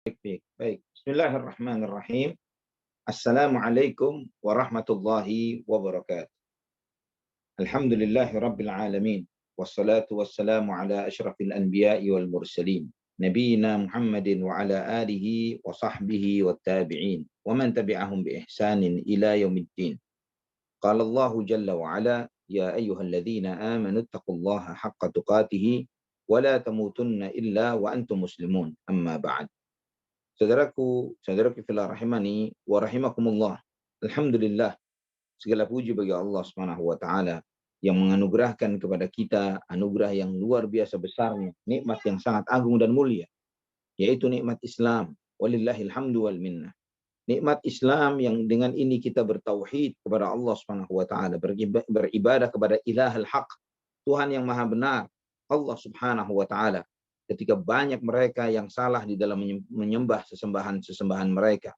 Baik, baik. Bismillahirrahmanirrahim. Assalamualaikum warahmatullahi wabarakatuh. Alhamdulillahi rabbil alamin. Wassalatu wassalamu ala asyrafil anbiya'i wal mursalin. Nabiyyina Muhammadin wa ala alihi wa sahbihi wa tabi'in. Wa man tabi'ahum bi ihsanin ila yaumiddin. Qala Allahu jalla wa ala, ya ayyuhalladzina amanu taqullaha haqqa tuqatih wa la tamutunna illa wa antum muslimun. Amma ba'd. Saudaraku fillah rahimani wa rahimakumullah. Alhamdulillah, segala puji bagi Allah Subhanahu wa taala yang menganugerahkan kepada kita anugerah yang luar biasa besarnya, nikmat yang sangat agung dan mulia, yaitu nikmat Islam. Walillahil hamdu wal minnah. Nikmat Islam yang dengan ini kita bertauhid kepada Allah Subhanahu wa taala, beribadah kepada Ilahul Haq, Tuhan yang Maha benar, Allah Subhanahu wa taala. Ketika banyak mereka yang salah di dalam menyembah sesembahan mereka,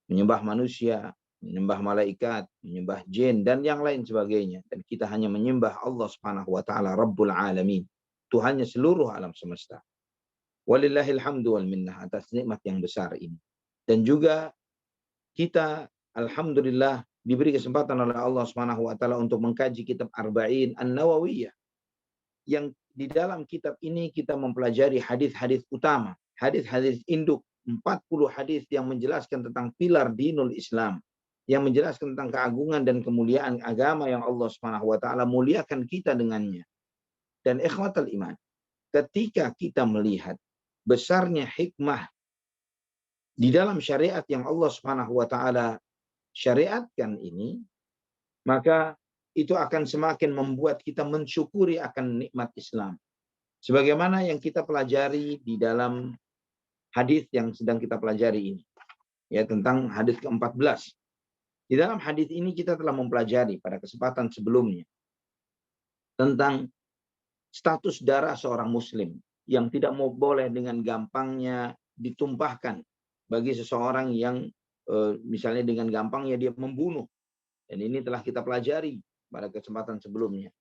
menyembah manusia, menyembah malaikat, menyembah jin dan yang lain sebagainya, dan kita hanya menyembah Allah Subhanahu wa taala Rabbul Alamin, Tuhannya seluruh alam semesta. Walillahil hamdu wal minnah atas nikmat yang besar ini. Dan juga kita alhamdulillah diberi kesempatan oleh Allah Subhanahu wa taala untuk mengkaji kitab Arba'in An-Nawawiyah, yang di dalam kitab ini kita mempelajari hadis-hadis utama, hadis-hadis induk, 40 hadis yang menjelaskan tentang pilar dinul Islam, yang menjelaskan tentang keagungan dan kemuliaan agama yang Allah Subhanahu wa taala muliakan kita dengannya. Dan ikhwatal iman, ketika kita melihat besarnya hikmah di dalam syariat yang Allah Subhanahu wa taala syariatkan ini, maka itu akan semakin membuat kita mensyukuri akan nikmat Islam. Sebagaimana yang kita pelajari di dalam hadis yang sedang kita pelajari ini, ya, tentang hadis ke-14. Di dalam hadis ini kita telah mempelajari pada kesempatan sebelumnya tentang status darah seorang muslim yang tidak boleh dengan gampangnya ditumpahkan bagi seseorang yang misalnya dengan gampangnya dia membunuh. Dan ini telah kita pelajari pada kesempatan sebelumnya,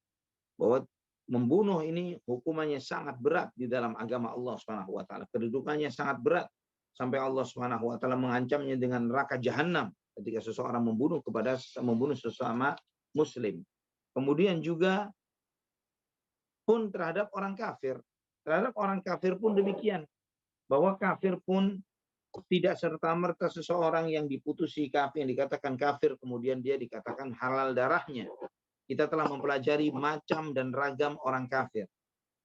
bahwa membunuh ini hukumannya sangat berat di dalam agama Allah Subhanahu wa taala. Kedudukannya sangat berat sampai Allah Subhanahu wa taala mengancamnya dengan neraka jahanam ketika seseorang membunuh sesama muslim. Kemudian juga pun terhadap orang kafir. Terhadap orang kafir pun demikian, bahwa kafir pun tidak serta-merta seseorang yang diputusi kafir, yang dikatakan kafir, kemudian dia dikatakan halal darahnya. Kita telah mempelajari macam dan ragam orang kafir.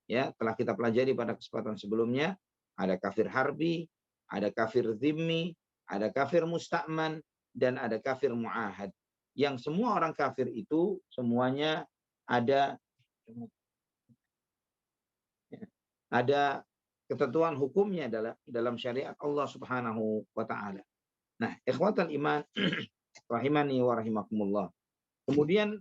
Ya, telah kita pelajari pada kesempatan sebelumnya. Ada kafir harbi, ada kafir zimmi, ada kafir musta'man, dan ada kafir mu'ahad. Yang semua orang kafir itu semuanya ada ketentuan hukumnya dalam syariat Allah Subhanahu wa taala. Nah, ikhwatal iman rahimani wa rahimakumullah. Kemudian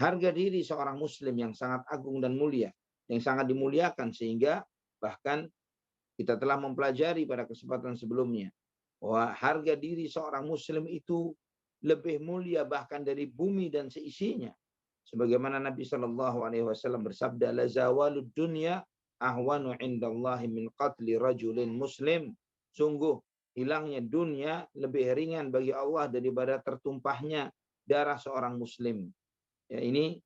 harga diri seorang muslim yang sangat agung dan mulia, yang sangat dimuliakan, sehingga bahkan kita telah mempelajari pada kesempatan sebelumnya bahwa harga diri seorang muslim itu lebih mulia bahkan dari bumi dan seisinya. Sebagaimana Nabi Shallallahu alaihi wasallam bersabda, la zawalud dunya ahwanu indallahi min qatli rajulin muslim. Sungguh hilangnya dunia lebih ringan bagi Allah daripada tertumpahnya darah seorang muslim. Ya, ini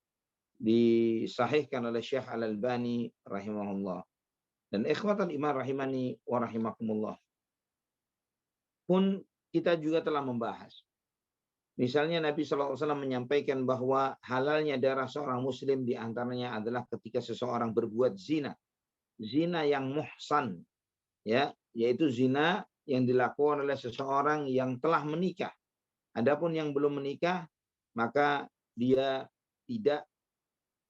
disahihkan oleh Syekh Al-Albani rahimahullah. Dan ikhwatal iman rahimani wa rahimakumullah, pun kita juga telah membahas. Misalnya Nabi SAW menyampaikan bahwa halalnya darah seorang muslim diantaranya adalah ketika seseorang berbuat zina. Zina yang muhsan, ya, yaitu zina yang dilakukan oleh seseorang yang telah menikah. Adapun yang belum menikah, maka dia tidak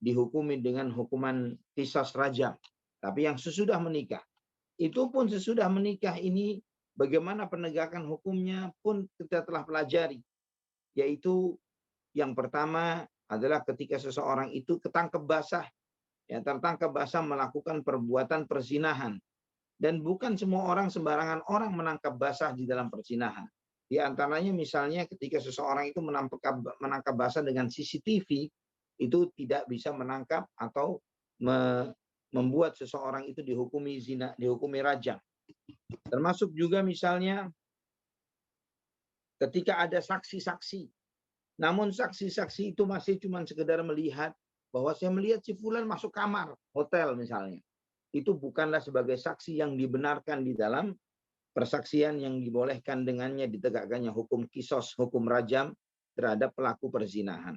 dihukumi dengan hukuman qisas rajam. Tapi yang sesudah menikah, itu pun sesudah menikah ini bagaimana penegakan hukumnya pun kita telah pelajari. Yaitu yang pertama adalah ketika seseorang itu ketangkep basah, ya, tertangkap basah melakukan perbuatan perzinahan. Dan bukan semua orang, sembarangan orang menangkap basah di dalam perzinahan. Di antaranya misalnya ketika seseorang itu menangkap basah dengan CCTV, itu tidak bisa menangkap atau membuat seseorang itu dihukumi zina, dihukumi rajam. Termasuk juga misalnya ketika ada saksi-saksi, namun saksi-saksi itu masih cuma sekedar melihat bahwa saya melihat si fulan masuk kamar hotel misalnya. Itu bukanlah sebagai saksi yang dibenarkan di dalam persaksian yang dibolehkan dengannya ditegakkannya hukum kisos, hukum rajam terhadap pelaku perzinahan.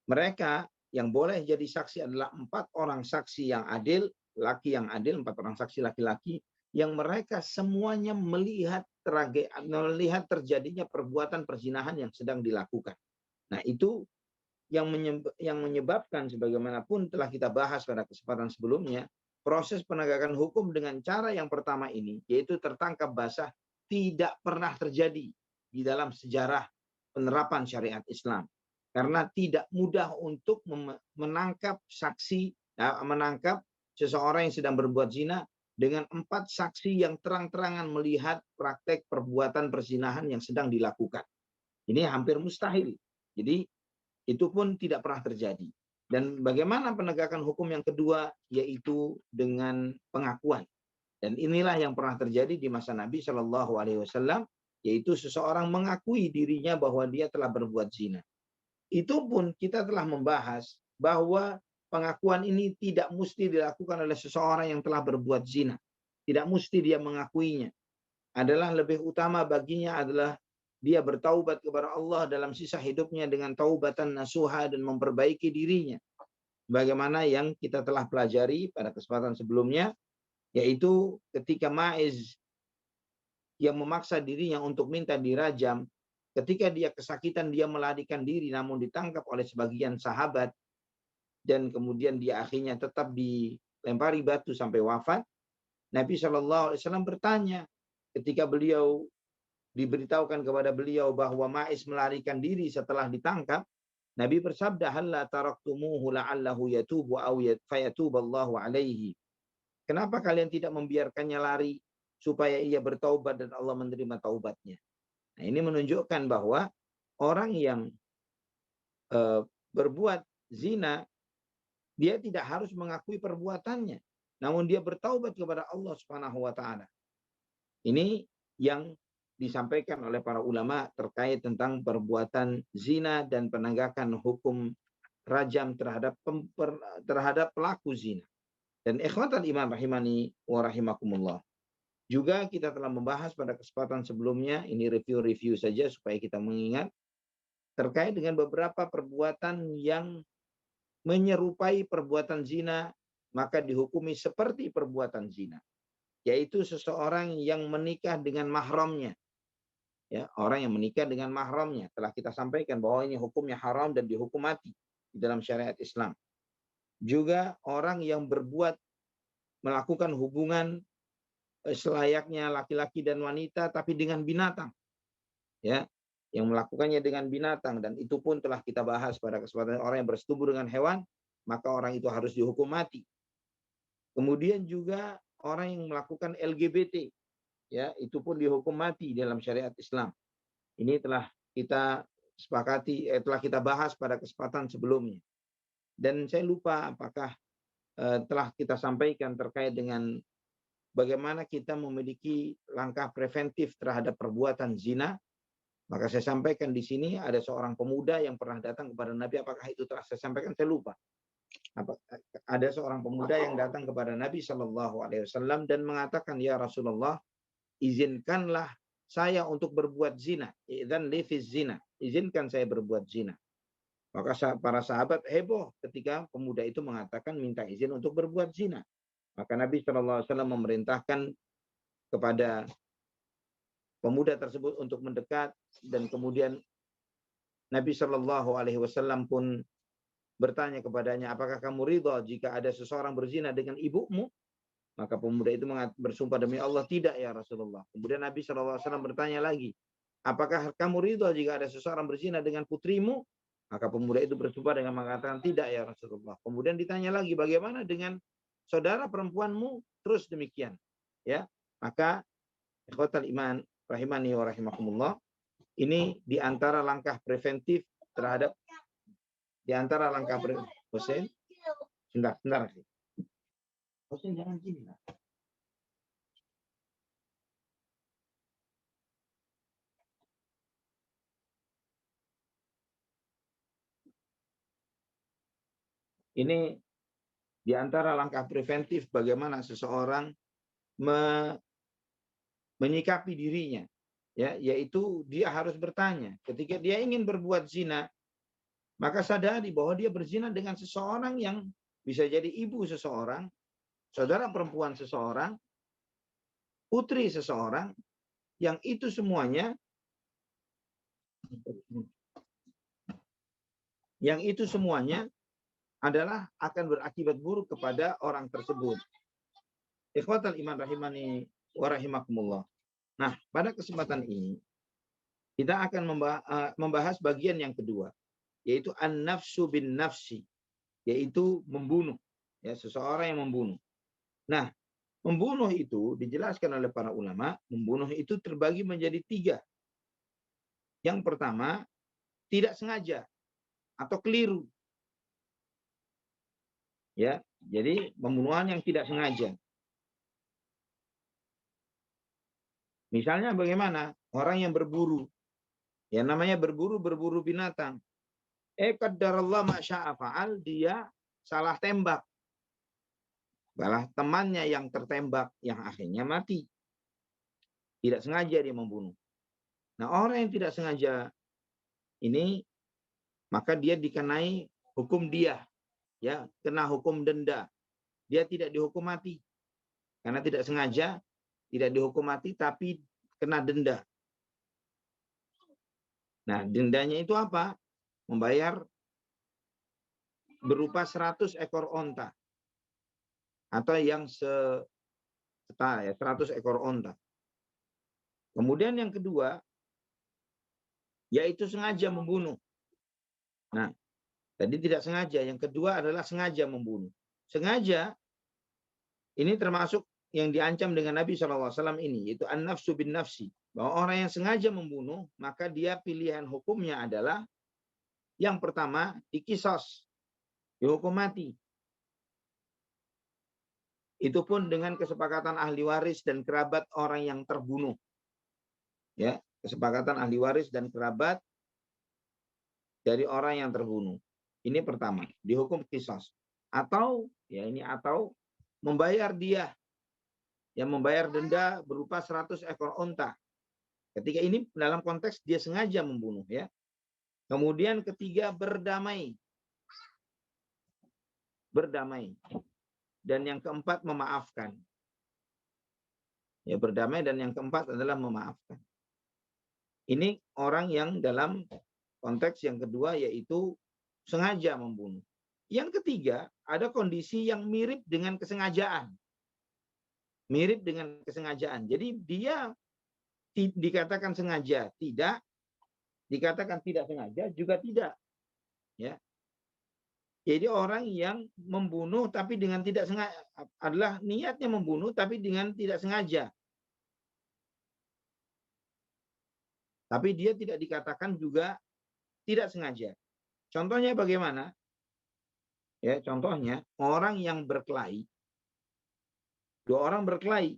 Mereka yang boleh jadi saksi adalah 4 orang saksi yang adil, laki yang adil, 4 orang saksi laki-laki, yang mereka semuanya melihat terjadinya perbuatan perzinahan yang sedang dilakukan. Nah, itu yang menyebabkan sebagaimanapun telah kita bahas pada kesempatan sebelumnya, proses penegakan hukum dengan cara yang pertama ini, yaitu tertangkap basah, tidak pernah terjadi di dalam sejarah penerapan syariat Islam. Karena tidak mudah untuk menangkap saksi, menangkap seseorang yang sedang berbuat zina dengan 4 saksi yang terang-terangan melihat praktek perbuatan perzinahan yang sedang dilakukan. Ini hampir mustahil. Jadi itu pun tidak pernah terjadi. Dan bagaimana penegakan hukum yang kedua, yaitu dengan pengakuan. Dan inilah yang pernah terjadi di masa Nabi Shallallahu Alaihi Wasallam, yaitu seseorang mengakui dirinya bahwa dia telah berbuat zina. Itu pun kita telah membahas bahwa pengakuan ini tidak mesti dilakukan oleh seseorang yang telah berbuat zina. Tidak mesti dia mengakuinya. Adalah lebih utama baginya adalah dia bertaubat kepada Allah dalam sisa hidupnya dengan taubatan nasuha dan memperbaiki dirinya. Bagaimana yang kita telah pelajari pada kesempatan sebelumnya, yaitu ketika Ma'iz yang memaksa dirinya untuk minta dirajam, ketika dia kesakitan, dia melarikan diri, namun ditangkap oleh sebagian sahabat, dan kemudian dia akhirnya tetap dilempari batu sampai wafat. Nabi Shallallahu Alaihi Wasallam bertanya, ketika beliau diberitahukan kepada beliau bahwa Ma'iz melarikan diri setelah ditangkap, Nabi bersabda, "Halla taraktumuhu la'allahu yatubu aw fayatuballahu alaihi." Kenapa kalian tidak membiarkannya lari supaya ia bertaubat dan Allah menerima taubatnya? Nah, ini menunjukkan bahwa orang yang berbuat zina, dia tidak harus mengakui perbuatannya, namun dia bertaubat kepada Allah Subhanahu wa taala. Ini yang disampaikan oleh para ulama terkait tentang perbuatan zina dan penegakan hukum rajam terhadap pelaku zina. Dan ikhwatal iman rahimani wa rahimakumullah. Juga kita telah membahas pada kesempatan sebelumnya, ini review-review saja supaya kita mengingat, terkait dengan beberapa perbuatan yang menyerupai perbuatan zina, maka dihukumi seperti perbuatan zina. Yaitu seseorang yang menikah dengan mahramnya. Ya, orang yang menikah dengan mahramnya. Telah kita sampaikan bahwa ini hukumnya haram dan dihukum mati di dalam syariat Islam. Juga orang yang melakukan hubungan selayaknya laki-laki dan wanita tapi dengan binatang, ya, yang melakukannya dengan binatang, dan itu pun telah kita bahas pada kesempatan orang yang bersetubuh dengan hewan, maka orang itu harus dihukum mati. Kemudian juga orang yang melakukan LGBT, ya, itu pun dihukum mati dalam syariat Islam. Ini telah kita sepakati, telah kita bahas pada kesempatan sebelumnya. Dan saya lupa apakah telah kita sampaikan terkait dengan bagaimana kita memiliki langkah preventif terhadap perbuatan zina. Maka saya sampaikan di sini ada seorang pemuda yang pernah datang kepada Nabi. Apakah itu telah saya sampaikan? Saya lupa. Ada seorang pemuda yang datang kepada Nabi Shallallahu Alaihi Wasallam dan mengatakan, ya Rasulullah, izinkanlah saya untuk berbuat zina. Idzan li fi zina. Izinkan saya berbuat zina. Maka para sahabat heboh ketika pemuda itu mengatakan minta izin untuk berbuat zina. Maka Nabi Shallallahu Alaihi Wasallam memerintahkan kepada pemuda tersebut untuk mendekat, dan kemudian Nabi Shallallahu Alaihi Wasallam pun bertanya kepadanya, apakah kamu ridha jika ada seseorang berzina dengan ibumu? Maka pemuda itu bersumpah, demi Allah tidak ya Rasulullah. Kemudian Nabi Shallallahu Alaihi Wasallam bertanya lagi, apakah kamu ridha jika ada seseorang berzina dengan putrimu? Maka pemuda itu bersumpah dengan mengatakan tidak ya Rasulullah. Kemudian ditanya lagi, bagaimana dengan saudara perempuanmu? Terus demikian, ya. Maka ikhwatal iman rahimani wa rahimakumullah, ini di antara langkah preventif terhadap Hussein, sebentar. Hostnya jangan gini lah. Ini di antara langkah preventif bagaimana seseorang menyikapi dirinya, ya, yaitu dia harus bertanya. Ketika dia ingin berbuat zina, maka sadari bahwa dia berzina dengan seseorang yang bisa jadi ibu seseorang, saudara perempuan seseorang, putri seseorang, yang itu semuanya adalah akan berakibat buruk kepada orang tersebut. Ikhwatal iman rahimani wa rahimakumullah. Nah, pada kesempatan ini kita akan membahas bagian yang kedua, yaitu an-nafsu bin nafsi, yaitu membunuh, ya, seseorang yang membunuh. Nah, membunuh itu dijelaskan oleh para ulama, membunuh itu terbagi menjadi 3. Yang pertama, tidak sengaja atau keliru. Ya, jadi pembunuhan yang tidak sengaja. Misalnya bagaimana? Orang yang berburu. Ya, namanya berburu binatang. Qaddarallah masya'a fa'al, dia salah tembak. Malah temannya yang tertembak yang akhirnya mati. Tidak sengaja dia membunuh. Nah, orang yang tidak sengaja ini maka dia dikenai hukum dia, ya, kena hukum denda. Dia tidak dihukum mati. Karena tidak sengaja, tidak dihukum mati tapi kena denda. Nah, dendanya itu apa? Membayar berupa 100 ekor onta. Atau yang setara, ya, 100 ekor onta. Kemudian yang kedua, yaitu sengaja membunuh. Nah, tadi tidak sengaja. Yang kedua adalah sengaja membunuh. Sengaja, ini termasuk yang diancam dengan Nabi SAW ini, yaitu an-nafsu bin nafsi. Bahwa orang yang sengaja membunuh, maka dia pilihan hukumnya adalah yang pertama, dikisos, dihukum mati. Itu pun dengan kesepakatan ahli waris dan kerabat orang yang terbunuh. Ya, kesepakatan ahli waris dan kerabat dari orang yang terbunuh. Ini pertama, dihukum kisos. Atau, ya ini atau membayar dia, yang membayar denda berupa 100 ekor onta. Ketika ini dalam konteks dia sengaja membunuh, ya. Kemudian ketiga, berdamai. Berdamai. Dan yang keempat, memaafkan. Ya, berdamai, dan yang keempat adalah memaafkan. Ini orang yang dalam konteks yang kedua, yaitu sengaja membunuh. Yang ketiga, ada kondisi yang mirip dengan kesengajaan. Mirip dengan kesengajaan. Jadi dia dikatakan sengaja tidak, dikatakan tidak sengaja juga tidak. Ya. Jadi orang yang membunuh tapi dengan tidak sengaja, adalah niatnya membunuh tapi dengan tidak sengaja. Tapi dia tidak dikatakan juga tidak sengaja. Contohnya bagaimana? Ya, contohnya orang yang berkelahi, 2 orang berkelahi,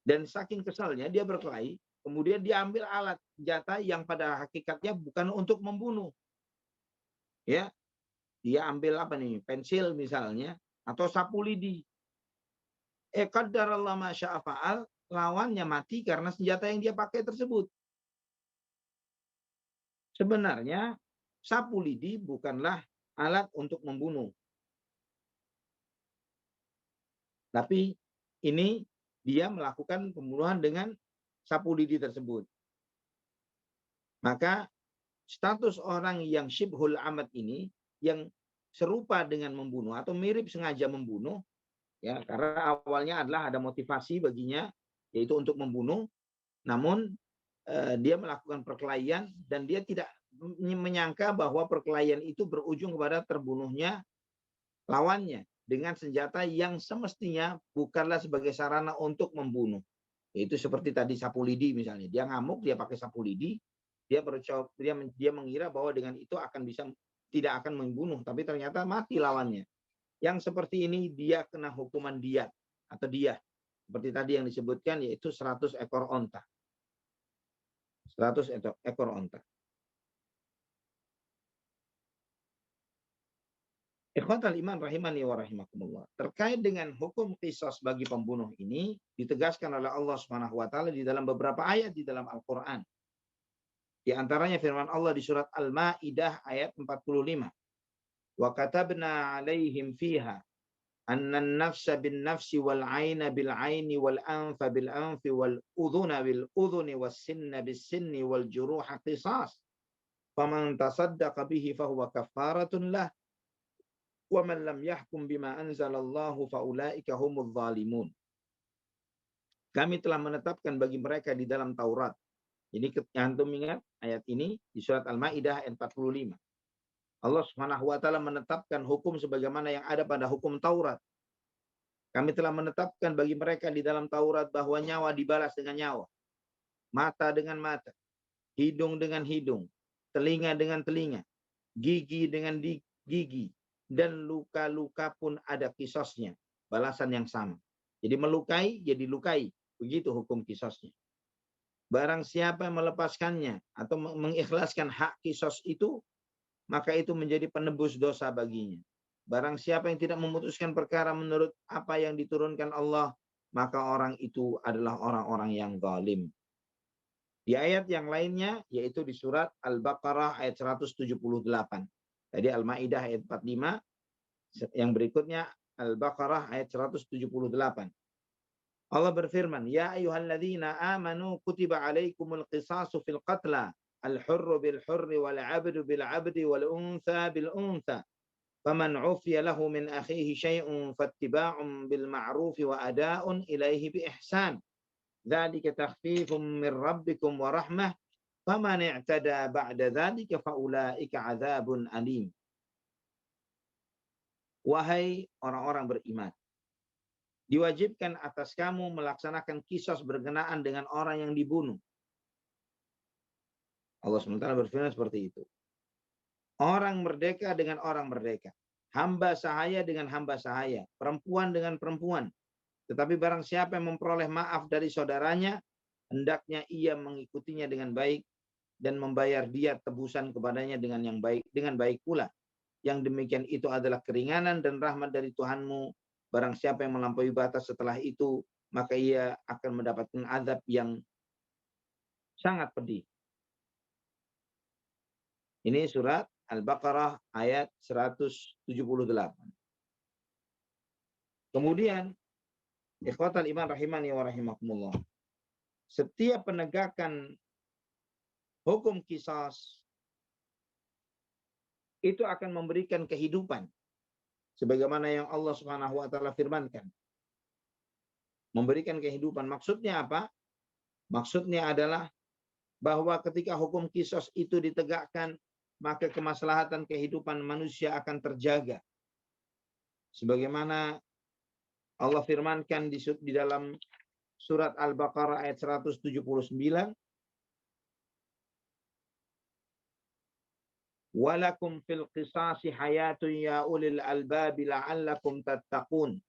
dan saking kesalnya dia berkelahi, kemudian dia ambil alat senjata yang pada hakikatnya bukan untuk membunuh. Ya, dia ambil apa nih? Pensil misalnya, atau sapu lidi. Qaddarallah ma syaa fa'al, lawannya mati karena senjata yang dia pakai tersebut. Sebenarnya sapu lidi bukanlah alat untuk membunuh. Tapi ini dia melakukan pembunuhan dengan sapu lidi tersebut. Maka status orang yang syibhul amad ini, yang serupa dengan membunuh atau mirip sengaja membunuh, ya, karena awalnya adalah ada motivasi baginya, yaitu untuk membunuh, namun dia melakukan perkelahian dan dia tidak menyangka bahwa perkelahian itu berujung kepada terbunuhnya lawannya dengan senjata yang semestinya bukanlah sebagai sarana untuk membunuh. Itu seperti tadi sapu lidi misalnya. Dia ngamuk, dia pakai sapu lidi, dia mengira bahwa dengan itu akan bisa, tidak akan membunuh, tapi ternyata mati lawannya. Yang seperti ini dia kena hukuman diat atau diyah. Seperti tadi yang disebutkan, yaitu 100 ekor onta. 100 ekor onta. Ikhwatal iman rahimani wa rahimakumullah. Terkait dengan hukum qisas bagi pembunuh ini ditegaskan oleh Allah Subhanahu wa taala di dalam beberapa ayat di dalam Al-Qur'an. Di antaranya firman Allah di surat Al-Maidah ayat 45. Wa katabna 'alaihim fiha anna an-nafsa bin-nafsi wal 'aina bil-'aini wal anfa bil-anfi wal udhuna bil-udhuni was sinna bis-sinni wal juruha qisas. Faman tasaddaqa bihi fahuwa kaffaratun lah. Wa man lam yahkum bima anzalallahu faulaika humudz zalimun. Kami telah menetapkan bagi mereka di dalam Taurat. Jadi antum ingat ayat ini di surat Al-Maidah ayat 45. Allah Subhanahu wa taala menetapkan hukum sebagaimana yang ada pada hukum Taurat. Kami telah menetapkan bagi mereka di dalam Taurat bahwa nyawa dibalas dengan nyawa, mata dengan mata, hidung dengan hidung, telinga dengan telinga, gigi dengan gigi, dan luka-luka pun ada kisosnya, balasan yang sama. Jadi melukai, jadi lukai. Begitu hukum kisosnya. Barang siapa yang melepaskannya atau mengikhlaskan hak kisos itu, maka itu menjadi penebus dosa baginya. Barang siapa yang tidak memutuskan perkara menurut apa yang diturunkan Allah, maka orang itu adalah orang-orang yang zalim. Di ayat yang lainnya, yaitu di surat Al-Baqarah ayat 178. Tadi Al-Maidah ayat 45, yang berikutnya Al-Baqarah ayat 178. Allah berfirman, Ya ayyuhalladzina amanu kutiba alaikumul qisasu fil qatla, al-hurru bil-hurri wal-'abdu bil-'abdi wal-untha bil-untha. Faman 'ufiya lahu min akhihi syai'un fattiba'un bil ma'rufi wa ada'un ilaihi bi ihsan. Dzalika takhfifun min rabbikum wa rahmah. Faman i'tada ba'da dzalika fa ulaika 'adzabun alim. Wahai orang-orang beriman, diwajibkan atas kamu melaksanakan qisas berkenaan dengan orang yang dibunuh. Allah SWT berfirman seperti itu. Orang merdeka dengan orang merdeka. Hamba sahaya dengan hamba sahaya. Perempuan dengan perempuan. Tetapi barang siapa yang memperoleh maaf dari saudaranya, hendaknya ia mengikutinya dengan baik dan membayar dia tebusan kepadanya dengan baik pula. Yang demikian itu adalah keringanan dan rahmat dari Tuhanmu. Barang siapa yang melampaui batas setelah itu, maka ia akan mendapatkan azab yang sangat pedih. Ini surat Al-Baqarah ayat 178. Kemudian, ikhwatal iman rahimani wa rahimakumullah. Setiap penegakan hukum qisas itu akan memberikan kehidupan. Sebagaimana yang Allah Subhanahu wa taala firmankan. Memberikan kehidupan. Maksudnya apa? Maksudnya adalah bahwa ketika hukum qisas itu ditegakkan, maka kemaslahatan kehidupan manusia akan terjaga. Sebagaimana Allah firmankan di dalam surat Al-Baqarah ayat 179. Walakum fil qisasi hayatun ya ulil albabi la'allakum tattaqun.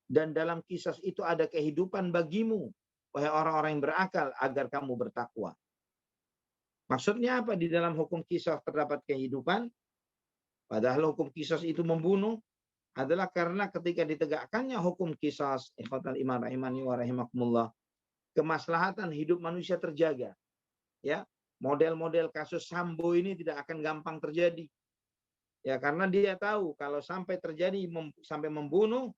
Dan dalam kisas itu ada kehidupan bagimu, wahai orang-orang yang berakal, agar kamu bertakwa. Maksudnya apa? Di dalam hukum qisas terdapat kehidupan, padahal hukum qisas itu membunuh, adalah karena ketika ditegakkannya hukum qisas, ikhwatal iman rahimani wa rahimakumullah, kemaslahatan hidup manusia terjaga. Ya, model-model kasus Sambo ini tidak akan gampang terjadi. Ya, karena dia tahu kalau sampai terjadi sampai membunuh,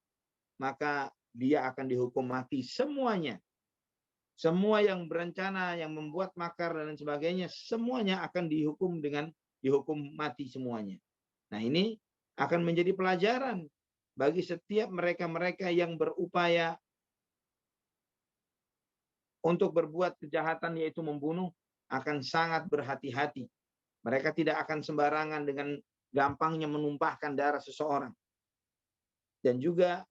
maka dia akan dihukum mati semuanya. Semua yang berencana, yang membuat makar dan sebagainya, semuanya akan dihukum mati semuanya. Nah, ini akan menjadi pelajaran bagi setiap mereka-mereka yang berupaya untuk berbuat kejahatan, yaitu membunuh, akan sangat berhati-hati. Mereka tidak akan sembarangan dengan gampangnya menumpahkan darah seseorang. Dan juga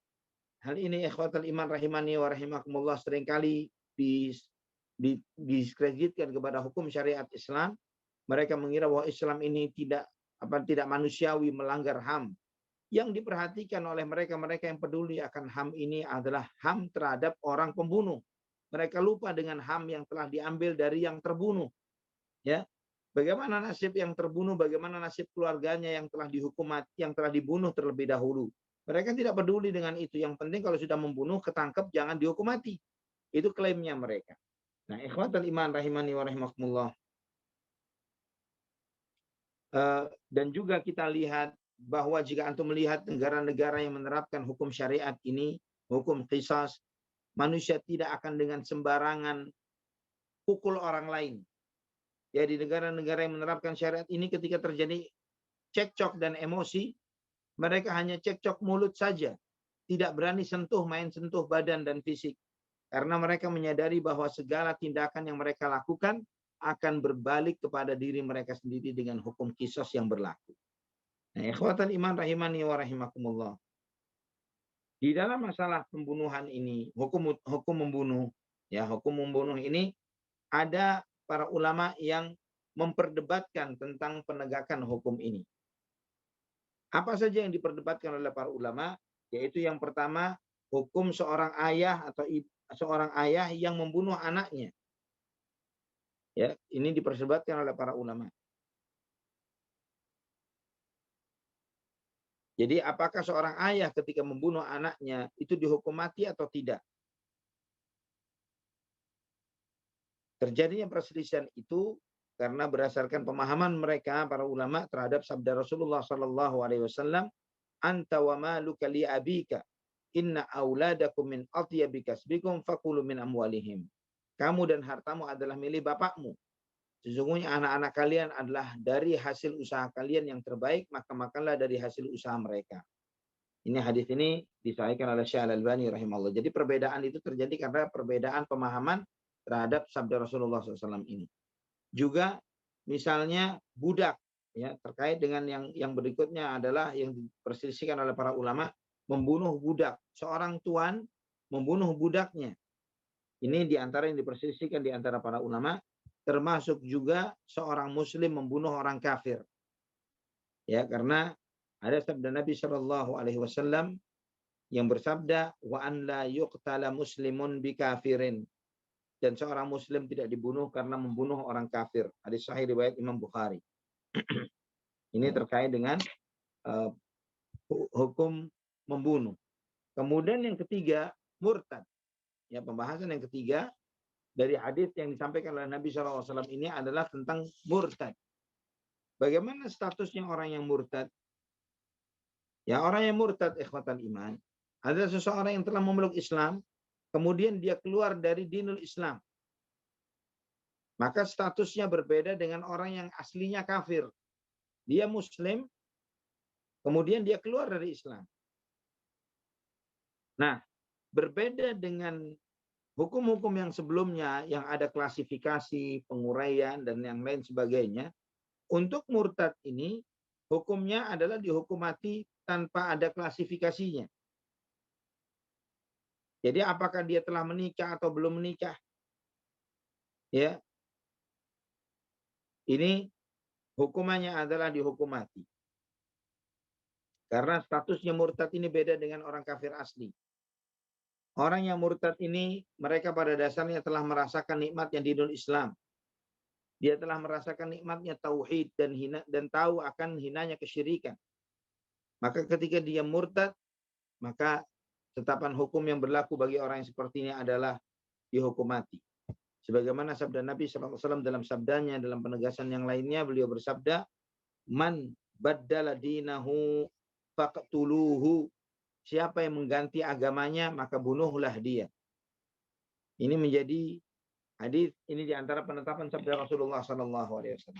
hal ini ikhwatal iman rahimani wa rahimakumullah seringkali diskreditkan kepada hukum syariat Islam. Mereka mengira bahwa Islam ini tidak manusiawi, melanggar HAM. yang diperhatikan oleh mereka-mereka yang peduli akan HAM ini adalah HAM terhadap orang pembunuh. Mereka lupa dengan HAM yang telah diambil dari yang terbunuh. Ya, bagaimana nasib yang terbunuh, bagaimana nasib keluarganya yang telah dihukum mati, yang telah dibunuh terlebih dahulu. Mereka tidak peduli dengan itu. Yang penting kalau sudah membunuh, ketangkep, jangan dihukum mati. Itu klaimnya mereka. Nah, ikhwatal iman rahimani wa rahimakumullah. Dan juga kita lihat bahwa jika antum melihat negara-negara yang menerapkan hukum syariat ini, hukum qisas, manusia tidak akan dengan sembarangan pukul orang lain. Ya, di negara-negara yang menerapkan syariat ini ketika terjadi cekcok dan emosi, mereka hanya cekcok mulut saja. Tidak berani main sentuh badan dan fisik. Karena mereka menyadari bahwa segala tindakan yang mereka lakukan akan berbalik kepada diri mereka sendiri dengan hukum qisas yang berlaku. Nah, ikhwatan iman rahimani wa rahimakumullah. Di dalam masalah pembunuhan ini, hukum membunuh, ya, hukum membunuh ini ada para ulama yang memperdebatkan tentang penegakan hukum ini. Apa saja yang diperdebatkan oleh para ulama? Yaitu yang pertama, hukum seorang ayah atau seorang ayah yang membunuh anaknya. Ya, ini diperdebatkan oleh para ulama. Jadi apakah seorang ayah ketika membunuh anaknya itu dihukum mati atau tidak? Terjadinya perselisihan itu karena berdasarkan pemahaman mereka para ulama terhadap sabda Rasulullah sallallahu alaihi wasallam, "Anta wa maluka li abika, inna auladakum min atyabi kasbikum fakulu min amwalihim." Kamu dan hartamu adalah milik bapakmu. Sesungguhnya anak-anak kalian adalah dari hasil usaha kalian yang terbaik, maka makanlah dari hasil usaha mereka. Ini hadis ini disahihkan oleh Syekh Al-Albani rahimahullah. Jadi perbedaan itu terjadi karena perbedaan pemahaman terhadap sabda Rasulullah SAW ini. Juga misalnya budak, ya, terkait dengan yang berikutnya adalah yang diperselisihkan oleh para ulama, membunuh budak. Seorang tuan membunuh budaknya. Ini diantara yang diperselisihkan di antara para ulama, termasuk juga seorang muslim membunuh orang kafir. Ya, karena ada sabda Nabi Shallallahu alaihi wasallam yang bersabda, wa an la yuqtala muslimun bikafirin, dan seorang muslim tidak dibunuh karena membunuh orang kafir. Hadis sahih riwayat Imam Bukhari. Ini terkait dengan uh, hukum membunuh. Kemudian yang ketiga, murtad. Ya, pembahasan yang ketiga dari hadis yang disampaikan oleh Nabi SAW ini adalah tentang murtad. Bagaimana statusnya orang yang murtad? Ya, orang yang murtad, ikhwatan iman, adalah seseorang yang telah memeluk Islam, kemudian dia keluar dari dinul Islam. Maka statusnya berbeda dengan orang yang aslinya kafir. Dia muslim, kemudian dia keluar dari Islam. Nah, berbeda dengan hukum-hukum yang sebelumnya, yang ada klasifikasi, penguraian, dan yang lain sebagainya, untuk murtad ini, hukumnya adalah dihukum mati tanpa ada klasifikasinya. Jadi apakah dia telah menikah atau belum menikah? Ya, ini hukumannya adalah dihukum mati. Karena statusnya murtad ini beda dengan orang kafir asli. Orang yang murtad ini, mereka pada dasarnya telah merasakan nikmat yang di dunia Islam. Dia telah merasakan nikmatnya tauhid dan tahu akan hinanya kesyirikan. Maka ketika dia murtad, maka tetapan hukum yang berlaku bagi orang yang seperti ini adalah dihukum mati. Sebagaimana sabda Nabi SAW dalam sabdanya, dalam penegasan yang lainnya, beliau bersabda, "Man baddala dinahu faqtuluhu." Siapa yang mengganti agamanya, maka bunuhlah dia. Ini menjadi hadis ini di antara penetapan sabda Rasulullah SAW.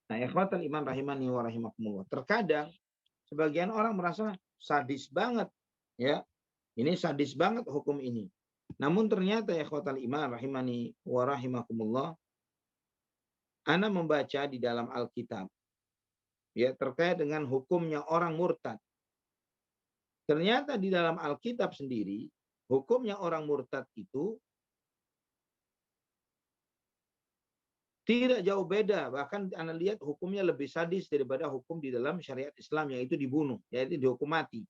Nah, ikhwatal iman rahimani wa rahimakumullah. Terkadang sebagian orang merasa sadis banget, ya. Ini sadis banget hukum ini. Namun ternyata ikhwatal iman rahimani wa rahimakumullah, ana membaca di dalam Alkitab, ya, terkait dengan hukumnya orang murtad. Ternyata di dalam Alkitab sendiri, hukumnya orang murtad itu Tidak jauh beda, bahkan Anda lihat hukumnya lebih sadis daripada hukum di dalam syariat Islam, yaitu dibunuh, yaitu dihukum mati.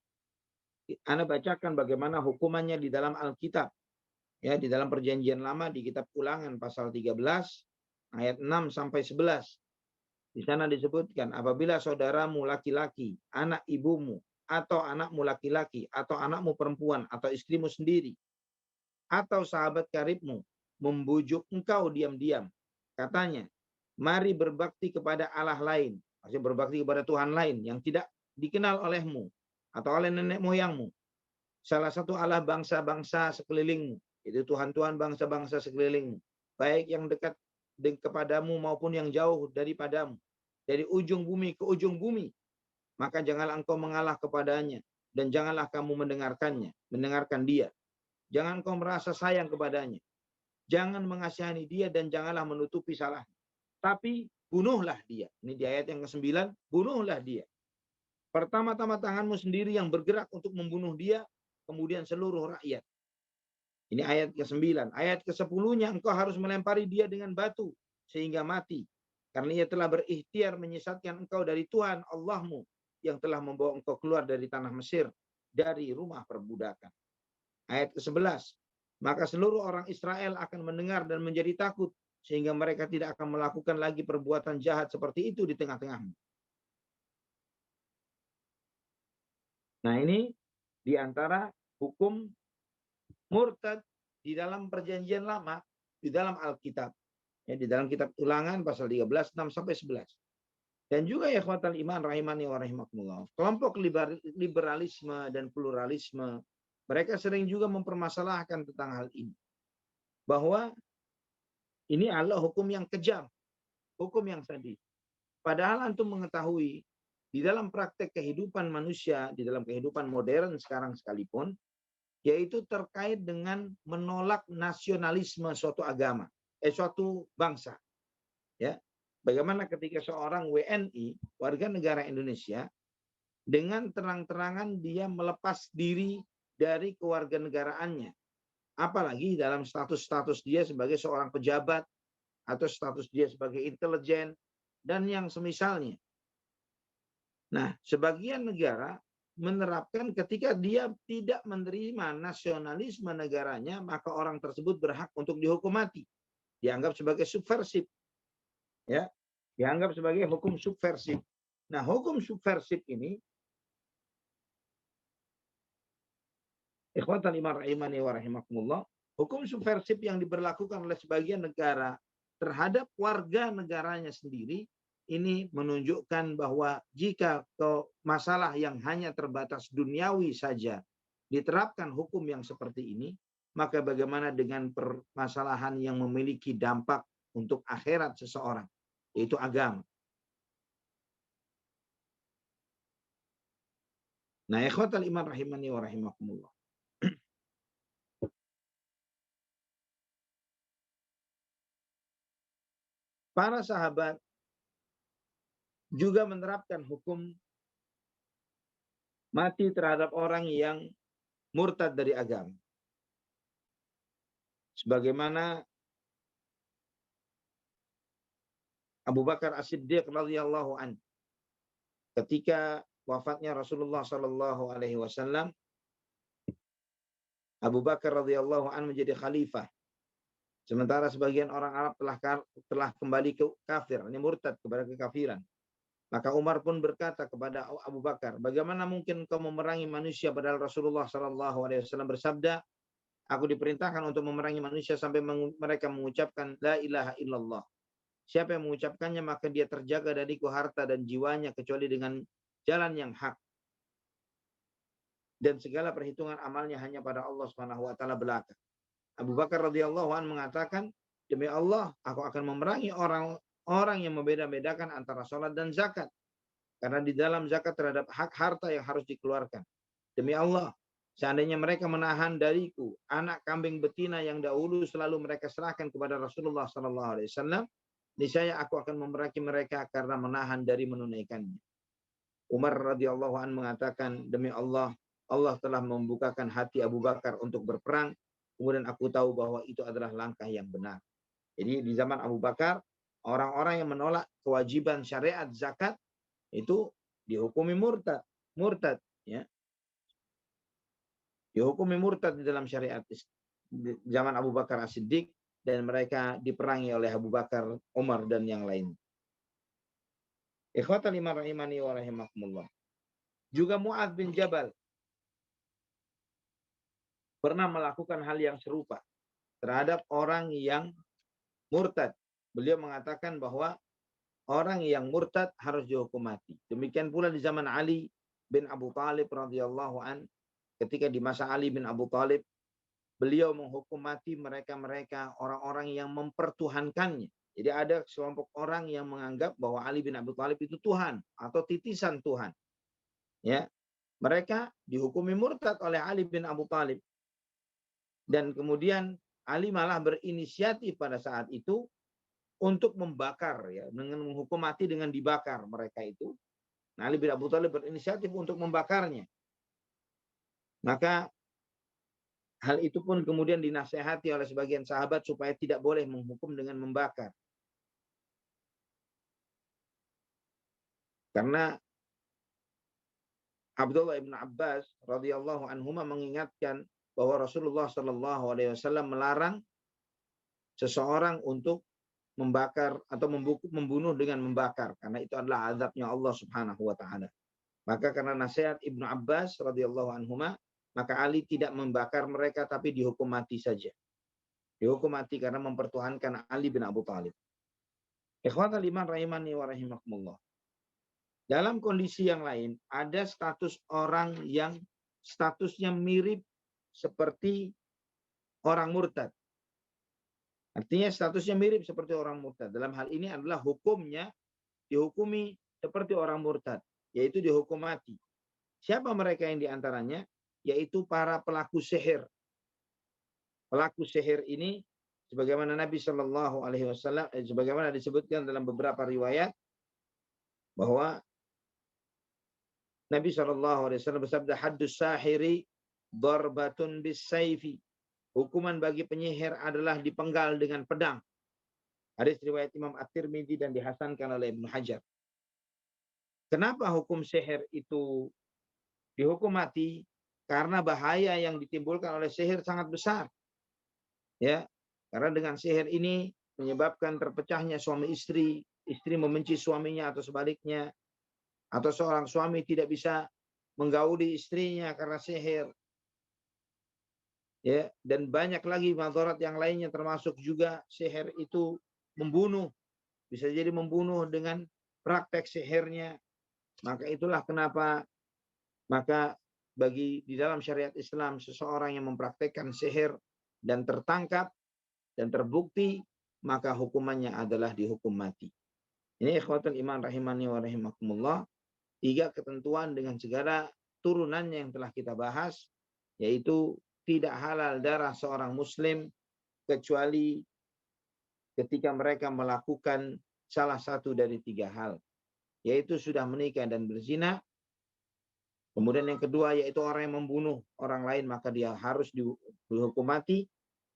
Anda bacakan bagaimana hukumannya di dalam Alkitab. Ya, di dalam Perjanjian Lama di kitab Ulangan pasal 13 ayat 6 sampai 11. Di sana disebutkan, apabila saudaramu laki-laki, anak ibumu, atau anakmu laki-laki, atau anakmu perempuan, atau istrimu sendiri, atau sahabat karibmu, membujuk engkau diam-diam. Katanya, mari berbakti kepada Allah lain. Maksudnya berbakti kepada Tuhan lain yang tidak dikenal olehmu, atau oleh nenek moyangmu. Salah satu Allah bangsa-bangsa sekelilingmu. Itu Tuhan-Tuhan bangsa-bangsa sekelilingmu. Baik yang dekat kepadamu maupun yang jauh daripadamu. Dari ujung bumi ke ujung bumi. Maka janganlah engkau mengalah kepadanya. Dan janganlah kamu mendengarkan dia. Jangan engkau merasa sayang kepadanya. Jangan mengasihani dia dan janganlah menutupi salahnya. Tapi bunuhlah dia. Ini di ayat yang ke-9. Bunuhlah dia. Pertama-tama tanganmu sendiri yang bergerak untuk membunuh dia. Kemudian seluruh rakyat. Ini ayat ke-9. Ayat ke-10-nya engkau harus melempari dia dengan batu sehingga mati. Karena ia telah berikhtiar menyesatkan engkau dari Tuhan Allahmu yang telah membawa engkau keluar dari tanah Mesir dari rumah perbudakan. Ayat ke-11. Maka seluruh orang Israel akan mendengar dan menjadi takut sehingga mereka tidak akan melakukan lagi perbuatan jahat seperti itu di tengah-tengahmu. Nah, ini di antara hukum murtad di dalam Perjanjian Lama, di dalam Alkitab. Ya, di dalam kitab Ulangan pasal 13, 6 sampai 11. Dan juga ya ikhwatal iman rahimani wa rahimakumullah. Kelompok liberalisme dan pluralisme, mereka sering juga mempermasalahkan tentang hal ini. Bahwa ini adalah hukum yang kejam, hukum yang sadis. Padahal antum mengetahui di dalam praktek kehidupan manusia, di dalam kehidupan modern sekarang sekalipun, yaitu terkait dengan menolak nasionalisme suatu agama, suatu bangsa. Ya, bagaimana ketika seorang WNI, warga negara Indonesia, dengan terang-terangan dia melepas diri dari kewarganegaraannya, apalagi dalam status-status dia sebagai seorang pejabat atau status dia sebagai intelijen dan yang semisalnya. Nah, sebagian negara menerapkan ketika dia tidak menerima nasionalisme negaranya, maka orang tersebut berhak untuk dihukum mati. Dianggap sebagai subversif. Ya, dianggap sebagai hukum subversif. Nah, hukum subversif ini, ikhwatan iman rahimani wa rahimakumullah, hukum subversif yang diberlakukan oleh sebagian negara terhadap warga negaranya sendiri, ini menunjukkan bahwa jika masalah yang hanya terbatas duniawi saja diterapkan hukum yang seperti ini, maka bagaimana dengan permasalahan yang memiliki dampak untuk akhirat seseorang, yaitu agama. Nah, ikhwatal iman rahimani wa rahimakumullah. Para sahabat juga menerapkan hukum mati terhadap orang yang murtad dari agama. Sebagaimana Abu Bakar As-Siddiq radhiyallahu an, ketika wafatnya Rasulullah sallallahu alaihi wasallam, Abu Bakar radhiyallahu an menjadi khalifah. Sementara sebagian orang Arab telah kembali ke kafir, ini murtad kepada kekafiran. Maka Umar pun berkata kepada Abu Bakar, bagaimana mungkin kau memerangi manusia padahal Rasulullah sallallahu alaihi wasallam bersabda, aku diperintahkan untuk memerangi manusia sampai mereka mengucapkan la ilaha illallah. Siapa yang mengucapkannya maka dia terjaga dariku harta dan jiwanya kecuali dengan jalan yang hak. Dan segala perhitungan amalnya hanya pada Allah Subhanahu wa taala belaka. Abu Bakar radhiyallahu an mengatakan, demi Allah, aku akan memerangi orang yang membeda-bedakan antara sholat dan zakat. Karena di dalam zakat terhadap hak harta yang harus dikeluarkan. Demi Allah, seandainya mereka menahan dariku anak kambing betina yang dahulu selalu mereka serahkan kepada Rasulullah sallallahu alaihi wasallam, niscaya aku akan memerangi mereka karena menahan dari menunaikannya. Umar radhiyallahu an mengatakan, demi Allah, Allah telah membukakan hati Abu Bakar untuk berperang. Kemudian aku tahu bahwa itu adalah langkah yang benar. Jadi di zaman Abu Bakar, orang-orang yang menolak kewajiban syariat zakat itu dihukumi murtad, ya. Dihukumi murtad di dalam syariat zaman Abu Bakar As-Siddiq, dan mereka diperangi oleh Abu Bakar, Umar, dan yang lain. Ikhwatal iman rahimani wa rahimakumullah. Juga Mu'adz bin Jabal pernah melakukan hal yang serupa terhadap orang yang murtad. Beliau mengatakan bahwa orang yang murtad harus dihukum mati. Demikian pula di zaman Ali bin Abu Thalib radhiyallahu an, ketika di masa Ali bin Abu Thalib, beliau menghukum mati mereka-mereka orang-orang yang mempertuhankannya. Jadi ada sekelompok orang yang menganggap bahwa Ali bin Abi Thalib itu Tuhan atau titisan Tuhan. Ya, mereka dihukumi murtad oleh Ali bin Abi Thalib. Dan kemudian Ali malah berinisiatif pada saat itu untuk membakar, ya, dengan menghukum mati dengan dibakar mereka itu. Nah, Ali bin Abi Thalib berinisiatif untuk membakarnya. Maka hal itu pun kemudian dinasehati oleh sebagian sahabat supaya tidak boleh menghukum dengan membakar. Karena Abdullah ibn Abbas radhiyallahu anhuma mengingatkan bahwa Rasulullah Shallallahu alaihi wasallam melarang seseorang untuk membakar atau membunuh dengan membakar, karena itu adalah azabnya Allah Subhanahu wa taala. Maka karena nasihat Ibnu Abbas radhiyallahu anhuma, maka Ali tidak membakar mereka tapi dihukum mati saja. Dihukum mati karena mempertuhankan Ali bin Abu Thalib. Ikhwatal iman rahimani wa rahimakumullah. Dalam kondisi yang lain, ada status orang yang statusnya mirip seperti orang murtad. Artinya statusnya mirip seperti orang murtad. Dalam hal ini adalah hukumnya dihukumi seperti orang murtad, yaitu dihukum mati. Siapa mereka yang diantaranya? Yaitu para pelaku sihir. Pelaku sihir ini, sebagaimana Nabi Shallallahu Alaihi Wasallam, sebagaimana disebutkan dalam beberapa riwayat, bahwa Nabi Shallallahu Alaihi Wasallam bersabda, haddus sahiri darbatun bis saifi. Hukuman bagi penyihir adalah dipenggal dengan pedang. Hadis riwayat Imam At-Tirmidzi dan dihasankan oleh Ibnu Hajar. Kenapa hukum sihir itu dihukum mati? Karena bahaya yang ditimbulkan oleh sihir sangat besar. Ya, karena dengan sihir ini menyebabkan terpecahnya suami istri, istri membenci suaminya atau sebaliknya, atau seorang suami tidak bisa menggauli istrinya karena sihir. Ya, dan banyak lagi madarat yang lainnya, termasuk juga sihir itu membunuh. Bisa jadi membunuh dengan praktek sihirnya. Maka itulah kenapa maka bagi di dalam syariat Islam, seseorang yang mempraktekkan sihir dan tertangkap dan terbukti, maka hukumannya adalah dihukum mati. Ini ikhwatul iman rahimani wa rahimakumullah. 3 ketentuan dengan segala turunannya yang telah kita bahas, yaitu tidak halal darah seorang muslim kecuali ketika mereka melakukan salah satu dari 3 hal, yaitu sudah menikah dan berzina. Kemudian yang kedua yaitu orang yang membunuh orang lain, maka dia harus dihukum mati.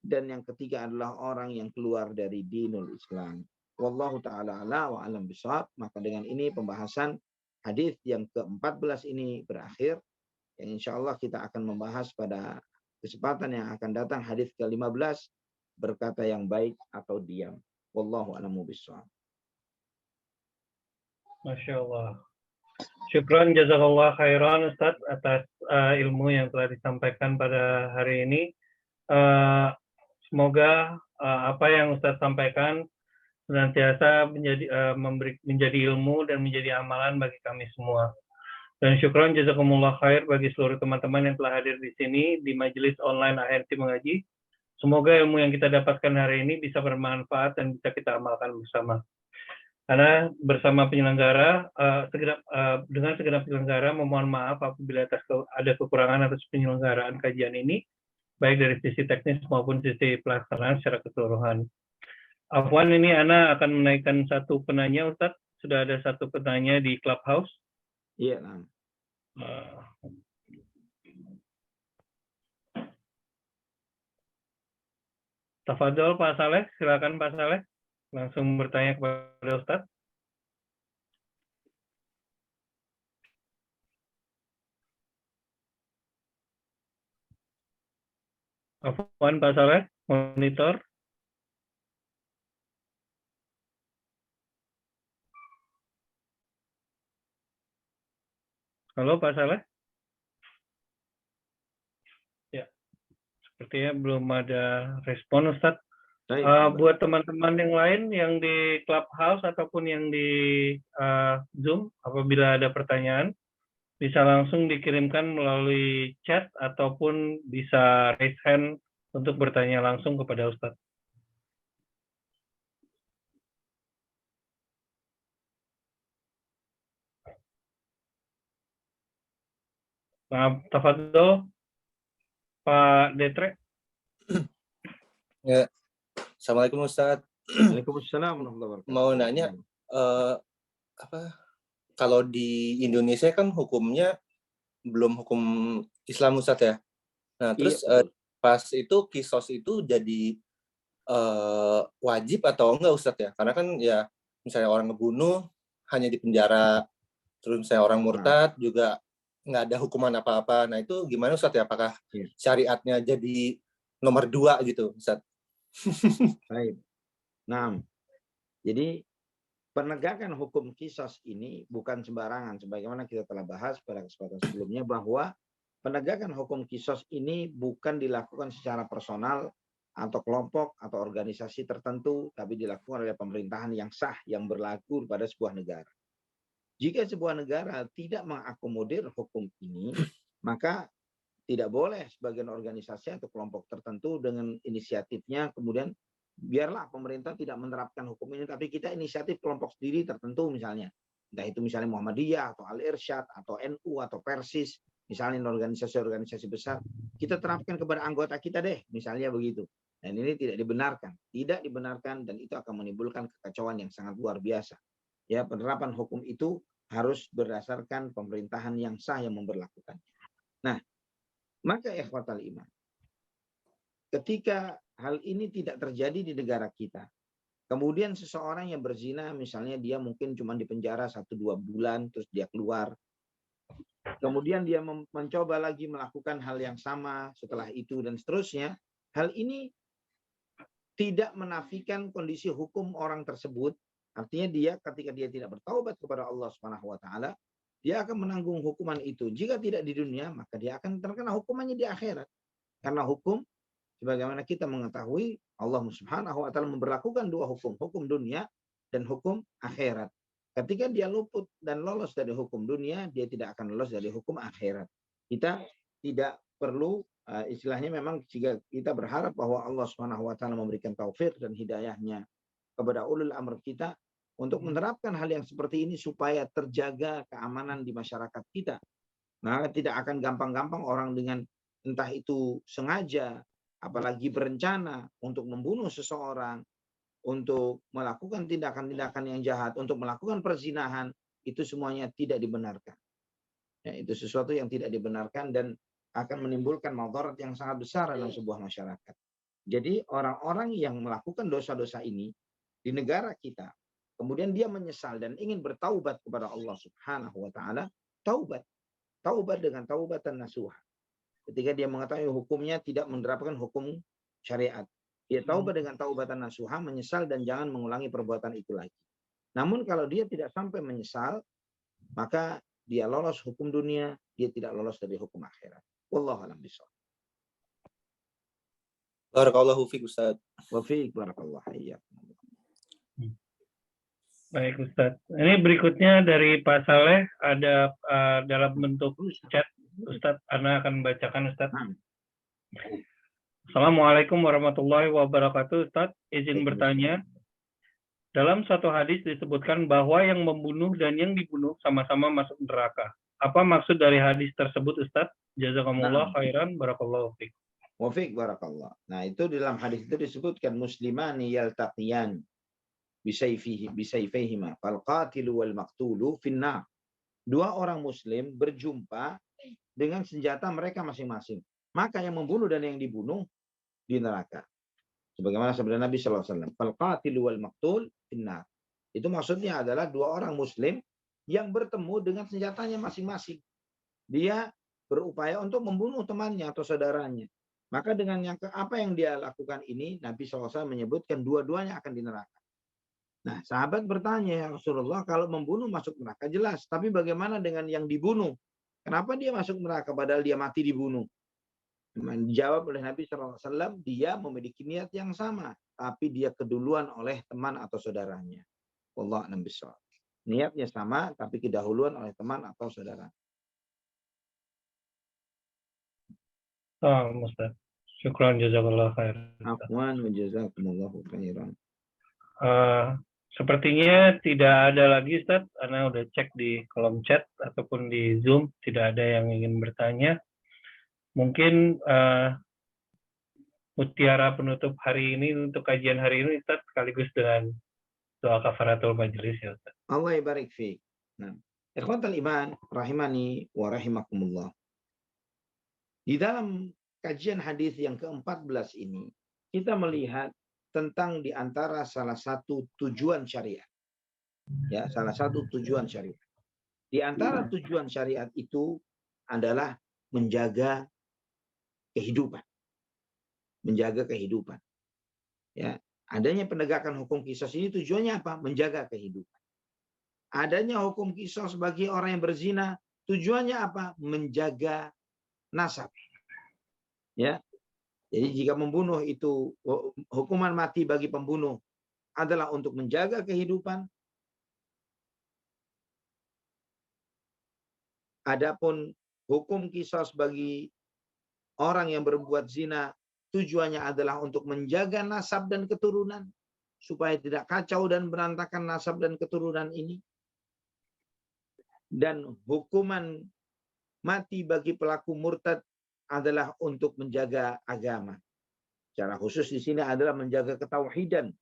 Dan yang ketiga adalah orang yang keluar dari dinul Islam. Wallahu ta'ala ala wa alam bishawab. Maka dengan ini pembahasan hadis yang ke-14 ini berakhir. Yang insya Allah kita akan membahas pada kesempatan yang akan datang hadis ke-15, berkata yang baik atau diam. Wallahu a'lamu bishawab. Masya Allah. Syukran jazakallah khairan Ustaz atas ilmu yang telah disampaikan pada hari ini. Semoga apa yang Ustaz sampaikan senantiasa menjadi ilmu dan menjadi amalan bagi kami semua. Dan syukran jazakumullah khair bagi seluruh teman-teman yang telah hadir di sini di majelis online AHNT Mengaji. Semoga ilmu yang kita dapatkan hari ini bisa bermanfaat dan bisa kita amalkan bersama. Karena bersama penyelenggara, dengan segenap penyelenggara memohon maaf apabila ada kekurangan atas penyelenggaraan kajian ini, baik dari sisi teknis maupun sisi pelaksanaan secara keseluruhan. Afwan, ini Ana akan menaikkan satu penanya, Ustadz. Sudah ada satu penanya di Clubhouse. Iya. Tafadhol Pak Saleh, silakan Pak Saleh. langsung bertanya kepada Ustadz. Afwan Pak Saleh, monitor. Halo Pak Saleh. Ya, sepertinya belum ada respon Ustadz. Buat teman-teman yang lain yang di Clubhouse ataupun yang di Zoom, apabila ada pertanyaan, bisa langsung dikirimkan melalui chat ataupun bisa raise hand untuk bertanya langsung kepada Ustadz. Tafadhol, Pak Detre. Ya. Assalamualaikum Ustadz. Waalaikumsalam warahmatullahi wabarakatuh. Mau nanya, kalau di Indonesia kan hukumnya belum hukum Islam Ustadz ya. Nah terus pas itu kisos itu jadi wajib atau enggak Ustadz ya? Karena kan ya misalnya orang ngebunuh hanya di penjara, terus misalnya orang murtad juga nggak ada hukuman apa-apa. Nah itu gimana Ustadz ya? Apakah syariatnya jadi nomor 2 gitu Ustadz? Baik. Nah, jadi penegakan hukum kisos ini bukan sembarangan, sebagaimana kita telah bahas pada kesempatan sebelumnya, bahwa penegakan hukum kisos ini bukan dilakukan secara personal atau kelompok atau organisasi tertentu, tapi dilakukan oleh pemerintahan yang sah yang berlaku pada sebuah negara. Jika sebuah negara tidak mengakomodir hukum ini, maka tidak boleh sebagian organisasi atau kelompok tertentu dengan inisiatifnya kemudian biarlah pemerintah tidak menerapkan hukum ini, tapi kita inisiatif kelompok sendiri tertentu misalnya. Entah itu misalnya Muhammadiyah atau Al-Irsyad atau NU atau Persis, misalnya organisasi-organisasi besar, kita terapkan kepada anggota kita deh, misalnya begitu. Dan ini tidak dibenarkan dan itu akan menimbulkan kekacauan yang sangat luar biasa. Ya, penerapan hukum itu harus berdasarkan pemerintahan yang sah yang memberlakukannya. Nah, maka ikhwatal iman, ketika hal ini tidak terjadi di negara kita, kemudian seseorang yang berzina, misalnya dia mungkin cuma di penjara 1-2 bulan, terus dia keluar, kemudian dia mencoba lagi melakukan hal yang sama setelah itu dan seterusnya, hal ini tidak menafikan kondisi hukum orang tersebut. Artinya dia ketika dia tidak bertaubat kepada Allah Subhanahu wa taala, dia akan menanggung hukuman itu. Jika tidak di dunia, maka dia akan terkena hukumannya di akhirat. Karena hukum, sebagaimana kita mengetahui, Allah Subhanahu wa taala memberlakukan 2 hukum, hukum dunia dan hukum akhirat. Ketika dia luput dan lolos dari hukum dunia, dia tidak akan lolos dari hukum akhirat. Kita tidak perlu istilahnya memang jika kita berharap bahwa Allah Subhanahu wa taala memberikan taufik dan hidayahnya kepada ulul amr kita untuk menerapkan hal yang seperti ini supaya terjaga keamanan di masyarakat kita. Nah, tidak akan gampang-gampang orang dengan entah itu sengaja, apalagi berencana untuk membunuh seseorang, untuk melakukan tindakan-tindakan yang jahat, untuk melakukan perzinahan, itu semuanya tidak dibenarkan. Ya, itu sesuatu yang tidak dibenarkan dan akan menimbulkan madarat yang sangat besar dalam sebuah masyarakat. Jadi orang-orang yang melakukan dosa-dosa ini di negara kita, kemudian dia menyesal dan ingin bertaubat kepada Allah Subhanahu wa taala, taubat dengan taubatan nasuha. Ketika dia mengetahui hukumnya tidak menerapkan hukum syariat, dia taubat dengan taubatan nasuha, menyesal dan jangan mengulangi perbuatan itu lagi. Namun kalau dia tidak sampai menyesal, maka dia lolos hukum dunia, dia tidak lolos dari hukum akhirat. Wallahu a'lam bishawab. Barakallahu fiik Ustaz. Wa fiik barakallahu iyyakum. Baik Ustadz. Ini berikutnya dari Pak Saleh ada dalam bentuk chat. Ustadz, Ana akan membacakan Ustadz. Assalamualaikum warahmatullahi wabarakatuh. Ustadz, izin bertanya. Dalam satu hadis disebutkan bahwa yang membunuh dan yang dibunuh sama-sama masuk neraka. Apa maksud dari hadis tersebut Ustadz? Jazakumullah khairan, barakallahu fiik. Wa fiik barakallah. Nah, itu di dalam hadis itu disebutkan muslimani yaltaqiyan bisayfihima fal qatilu wal maqtulu finnar. 2 orang muslim berjumpa dengan senjata mereka masing-masing. Maka yang membunuh dan yang dibunuh di neraka. Sebagaimana sabda Nabi sallallahu alaihi wasallam, "Fal qatil wal maqtul finnar." Itu maksudnya adalah dua orang muslim yang bertemu dengan senjatanya masing-masing. Dia berupaya untuk membunuh temannya atau saudaranya. Maka dengan apa yang dia lakukan ini, Nabi SAW menyebutkan dua-duanya akan di neraka. Nah, sahabat bertanya, ya Rasulullah, kalau membunuh masuk neraka jelas. Tapi bagaimana dengan yang dibunuh? Kenapa dia masuk neraka padahal dia mati dibunuh? Dijawab oleh Nabi SAW, dia memiliki niat yang sama. Tapi dia keduluan oleh teman atau saudaranya. Wallahu a'lam bishawab. Niatnya sama, tapi kedahuluan oleh teman atau saudara. Ustaz. Syukran jazakallah khair. Afwan wa jazakumullahu khairan. Sepertinya tidak ada lagi, Ustaz. Ana udah cek di kolom chat ataupun di Zoom, tidak ada yang ingin bertanya. Mungkin mutiara penutup hari ini untuk kajian hari ini, Ustaz, sekaligus dengan doa kafaratul majelis, ya Ustaz. Allah barik fiik. Nah, ikhwatal iman rahimani wa rahimakumullah. Di dalam kajian hadis yang ke-14 ini, kita melihat tentang di antara salah satu tujuan syariat. Ya, salah satu tujuan syariat. Di antara tujuan syariat itu adalah menjaga kehidupan. Menjaga kehidupan. Ya, adanya penegakan hukum qisas ini tujuannya apa? Menjaga kehidupan. Adanya hukum qisas bagi orang yang berzina, tujuannya apa? Menjaga nasab. Ya. Jadi jika membunuh itu hukuman mati bagi pembunuh adalah untuk menjaga kehidupan. Adapun hukum qisas bagi orang yang berbuat zina tujuannya adalah untuk menjaga nasab dan keturunan supaya tidak kacau dan berantakan nasab dan keturunan ini. Dan hukuman mati bagi pelaku murtad adalah untuk menjaga agama. Secara khusus di sini adalah menjaga ketauhidan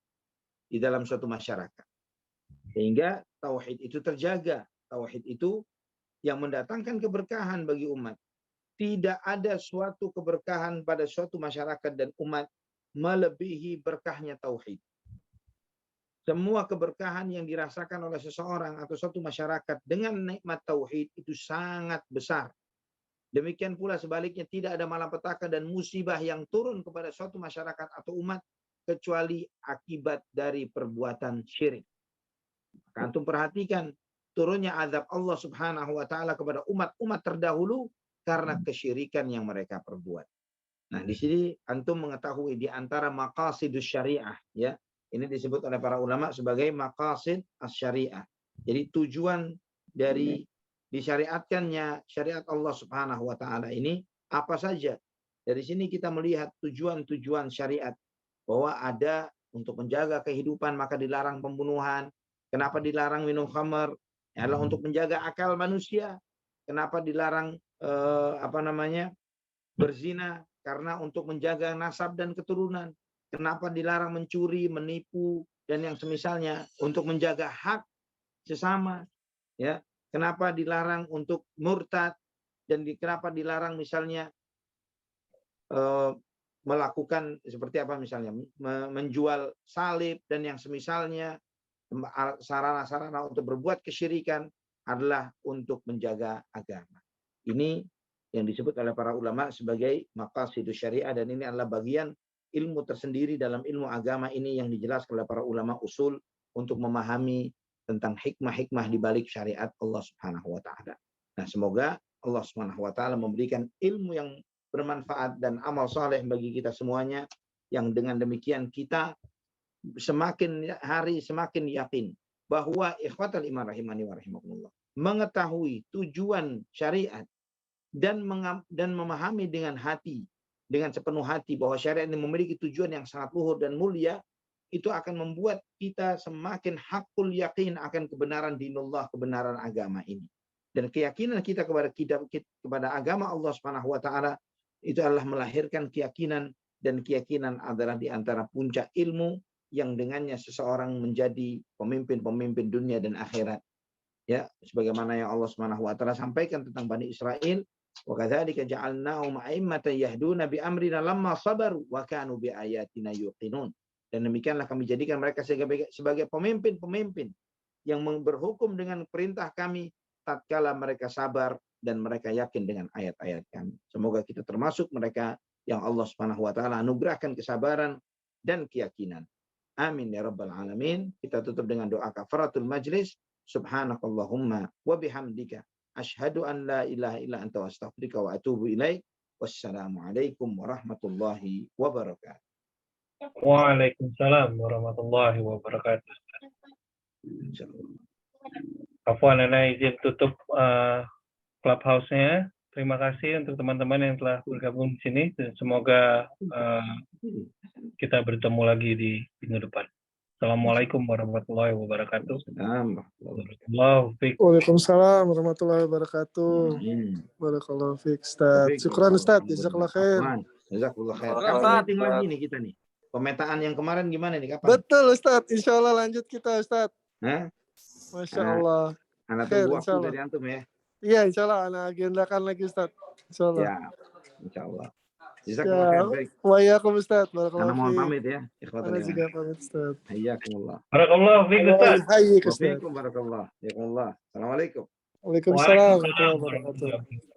di dalam suatu masyarakat. Sehingga tauhid itu terjaga. Tauhid itu yang mendatangkan keberkahan bagi umat. Tidak ada suatu keberkahan pada suatu masyarakat dan umat melebihi berkahnya tauhid. Semua keberkahan yang dirasakan oleh seseorang atau suatu masyarakat dengan nikmat tauhid itu sangat besar. Demikian pula sebaliknya, tidak ada malapetaka dan musibah yang turun kepada suatu masyarakat atau umat kecuali akibat dari perbuatan syirik. Antum perhatikan turunnya azab Allah Subhanahu wa taala kepada umat-umat terdahulu karena kesyirikan yang mereka perbuat. Nah, di sini antum mengetahui di antara maqasidus syariah, ya. Ini disebut oleh para ulama sebagai maqasid asy-syariah. Jadi tujuan dari disyariatkannya syariat Allah Subhanahu wa taala ini apa saja? Dari sini kita melihat tujuan-tujuan syariat bahwa ada untuk menjaga kehidupan maka dilarang pembunuhan. Kenapa dilarang minum khamar? Adalah untuk menjaga akal manusia. Kenapa dilarang berzina? Karena untuk menjaga nasab dan keturunan. Kenapa dilarang mencuri, menipu dan yang semisalnya untuk menjaga hak sesama, ya. Kenapa dilarang untuk murtad dan kenapa dilarang misalnya melakukan seperti apa misalnya menjual salib dan yang semisalnya, sarana-sarana untuk berbuat kesyirikan adalah untuk menjaga agama. Ini yang disebut oleh para ulama sebagai maqasidus syariah dan ini adalah bagian ilmu tersendiri dalam ilmu agama ini yang dijelaskan oleh para ulama usul untuk memahami tentang hikmah-hikmah di balik syariat Allah Subhanahu wa taala. Nah, semoga Allah Subhanahu wa taala memberikan ilmu yang bermanfaat dan amal saleh bagi kita semuanya yang dengan demikian kita semakin hari semakin yakin bahwa ikhwatal iman rahimani wa rahimakumullah mengetahui tujuan syariat dan memahami dengan hati, dengan sepenuh hati bahwa syariat ini memiliki tujuan yang sangat luhur dan mulia, itu akan membuat kita semakin hakul yakin akan kebenaran dinullah, kebenaran agama ini. Dan keyakinan kita kepada agama Allah Subhanahu wa taala itu adalah melahirkan keyakinan, dan keyakinan adalah di antara puncak ilmu yang dengannya seseorang menjadi pemimpin-pemimpin dunia dan akhirat. Ya, sebagaimana yang Allah Subhanahu wa taala sampaikan tentang Bani Israel, Wa kadzalika ja'alnahum a'immatan yahduna bi amrina lamma sabaru wa kanu bi ayatina yuqinun. Dan demikianlah kami jadikan mereka sebagai pemimpin-pemimpin yang berhukum dengan perintah kami tatkala mereka sabar dan mereka yakin dengan ayat-ayat kami. Semoga kita termasuk mereka yang Allah Subhanahu wa taala anugerahkan kesabaran dan keyakinan. Amin ya rabbal alamin. Kita tutup dengan doa kafaratul majlis. Subhanakallahumma wa bihamdika asyhadu an la ilaha illa anta astaghfiruka wa atubu ilaik. Wassalamualaikum warahmatullahi wabarakatuh. Waalaikumsalam warahmatullahi wabarakatuh. Afwan, Ana izin tutup Clubhouse-nya. Terima kasih untuk teman-teman yang telah bergabung di sini dan semoga kita bertemu lagi di minggu depan. Assalamualaikum warahmatullahi wabarakatuh. Waalaikumsalam warahmatullahi wabarakatuh. Barakallahu fiik, Ustaz. Syukran Ustaz, jazakallah khair. Jazakallah khair. Kapan meeting lagi nih kita nih? Pemetaan yang kemarin gimana nih, kapan? Betul Ustaz, insyaallah lanjut kita Ustaz. Masya Allah. Anak tunggu waktu dari antum ya. Iya, insyaallah anak agendakan lagi Ustaz. Insyaallah. Ya, insyaallah. Jazakallah khair. Baik. Waalaikumsalam Ustaz. Barakallahu fiik. Mohon fiik. pamit ya. Ana juga pamit Ustaz. Hayyakumullah. Barakallahu fiik Ustaz. Hayyakum Ustaz. Barakallah. Assalamualaikum. Waalaikumsalam warahmatullahi wabarakatuh.